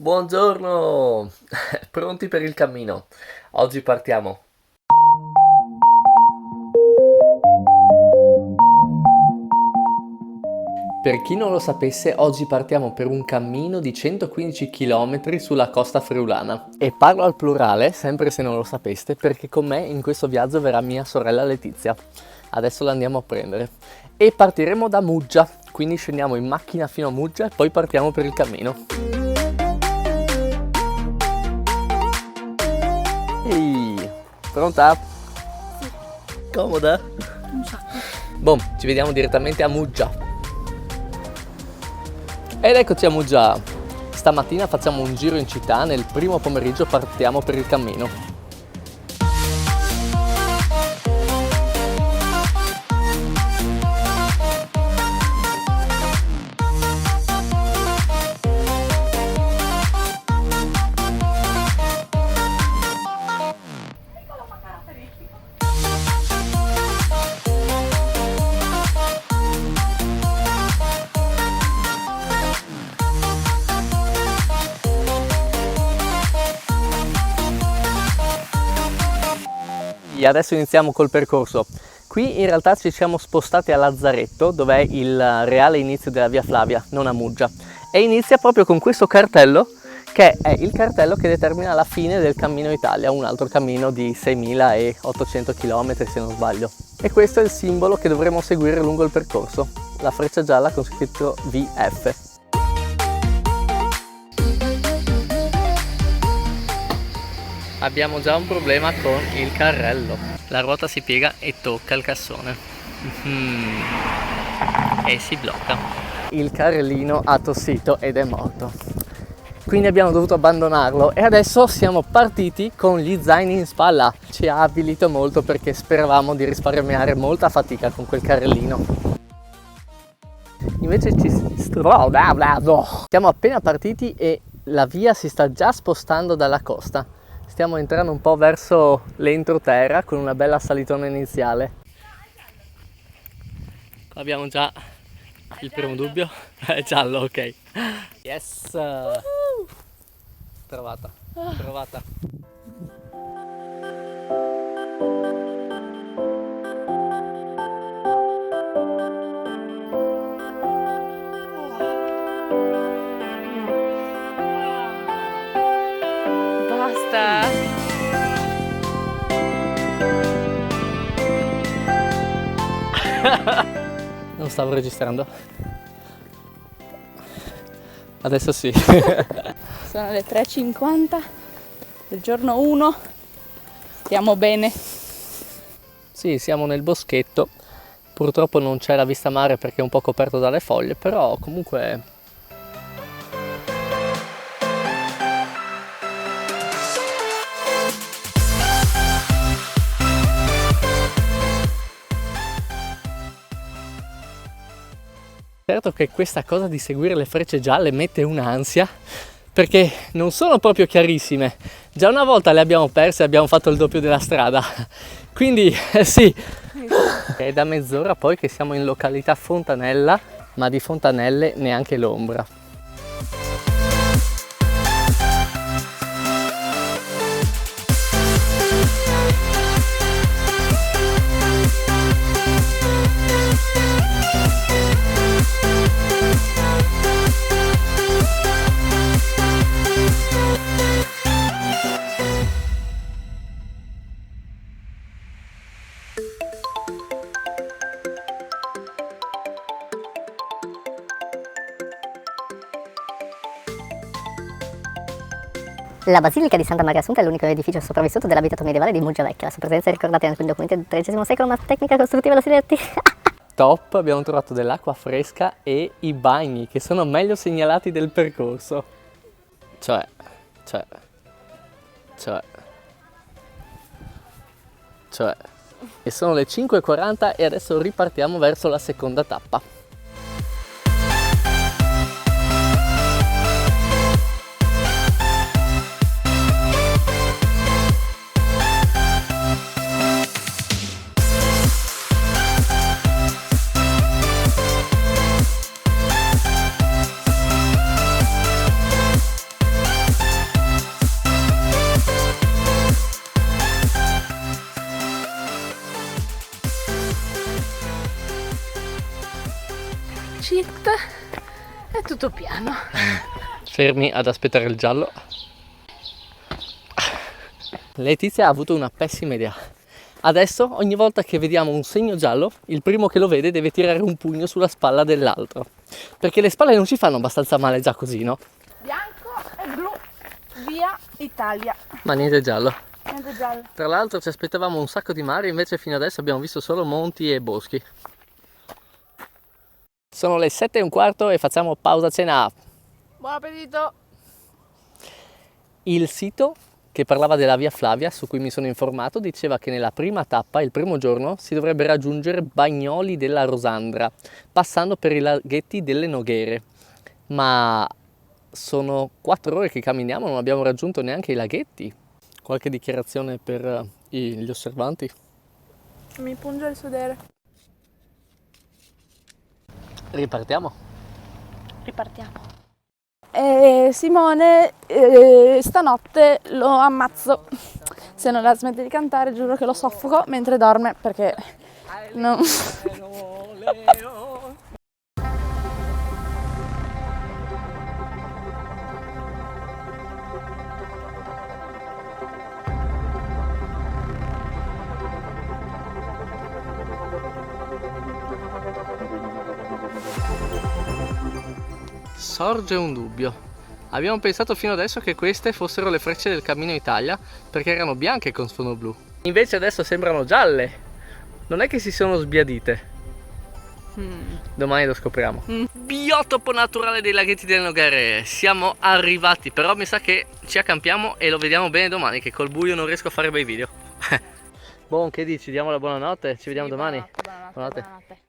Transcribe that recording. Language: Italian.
Buongiorno! Pronti per il cammino? Oggi partiamo. Per chi non lo sapesse, oggi partiamo per un cammino di 115 km sulla costa friulana. E parlo al plurale, sempre se non lo sapeste, perché con me in questo viaggio verrà mia sorella Letizia. Adesso la andiamo a prendere. E partiremo da Muggia, quindi scendiamo in macchina fino a Muggia e poi partiamo per il cammino. Ehi, pronta? Sì. Comoda? Un sacco. Boh, ci vediamo direttamente a Muggia. Ed eccoci a Muggia. Stamattina facciamo un giro in città, nel primo pomeriggio partiamo per il cammino. E adesso iniziamo col percorso. Qui in realtà ci siamo spostati a Lazzaretto, dove è il reale inizio della Via Flavia, non a Muggia. E inizia proprio con questo cartello, che è il cartello che determina la fine del Cammino Italia, un altro cammino di 6.800 km se non sbaglio. E questo è il simbolo che dovremo seguire lungo il percorso, la freccia gialla con scritto VF. Abbiamo già un problema con il carrello. La ruota si piega e tocca il cassone. E si blocca. Il carrellino ha tossito ed è morto. Quindi abbiamo dovuto abbandonarlo e adesso siamo partiti con gli zaini in spalla. Ci ha avvilito molto perché speravamo di risparmiare molta fatica con quel carrellino. Invece siamo appena partiti e la via si sta già spostando dalla costa. Stiamo entrando un po' verso l'entroterra con una bella salitona iniziale. Abbiamo già il primo dubbio. È giallo, ok. Yes! Trovata. Basta. Non stavo registrando. Adesso sì. Sono le 3:50 del giorno 1. Stiamo bene. Sì, siamo nel boschetto. Purtroppo non c'è la vista mare perché è un po' coperto dalle foglie, però comunque... Certo che questa cosa di seguire le frecce gialle mette un'ansia, perché non sono proprio chiarissime. Già una volta le abbiamo perse e abbiamo fatto il doppio della strada. Quindi sì, è da mezz'ora poi che siamo in località Fontanella, ma di fontanelle neanche l'ombra. La Basilica di Santa Maria Assunta è l'unico edificio sopravvissuto dell'abitato medievale di Muggia Vecchia. La sua presenza è ricordata in alcuni documenti del XIII secolo, ma tecnica costruttiva da Siletti. Top, abbiamo trovato dell'acqua fresca e i bagni che sono meglio segnalati del percorso. Cioè. E sono le 5:40 e adesso ripartiamo verso la seconda tappa. Tutto piano. Fermi ad aspettare il giallo. Letizia ha avuto una pessima idea. Adesso ogni volta che vediamo un segno giallo, il primo che lo vede deve tirare un pugno sulla spalla dell'altro. Perché le spalle non ci fanno abbastanza male già così, no? Bianco e blu, via Italia. Ma niente giallo. Niente giallo. Tra l'altro ci aspettavamo un sacco di mare, invece fino adesso abbiamo visto solo monti e boschi. Sono le 7:15 e facciamo pausa cena. Buon appetito. Il sito che parlava della Via Flavia, su cui mi sono informato, diceva che nella prima tappa, il primo giorno, si dovrebbe raggiungere Bagnoli della Rosandra, passando per i laghetti delle Noghere. Ma sono 4 ore che camminiamo, non abbiamo raggiunto neanche i laghetti. Qualche dichiarazione per gli osservanti? Mi punge il sudore. Ripartiamo. Ripartiamo. Simone, stanotte lo ammazzo. Se non la smette di cantare, giuro che lo soffoco mentre dorme perché non... Sorge un dubbio. Abbiamo pensato fino adesso che queste fossero le frecce del Cammino Italia perché erano bianche con sfondo blu. Invece adesso sembrano gialle. Non è che si sono sbiadite. Domani lo scopriamo. Biotopo naturale dei laghetti delle Nogare. Siamo arrivati, però mi sa che ci accampiamo e lo vediamo bene domani, che col buio non riesco a fare bei video. Buon, che dici? Diamo la buonanotte? Ci vediamo domani. Buonanotte.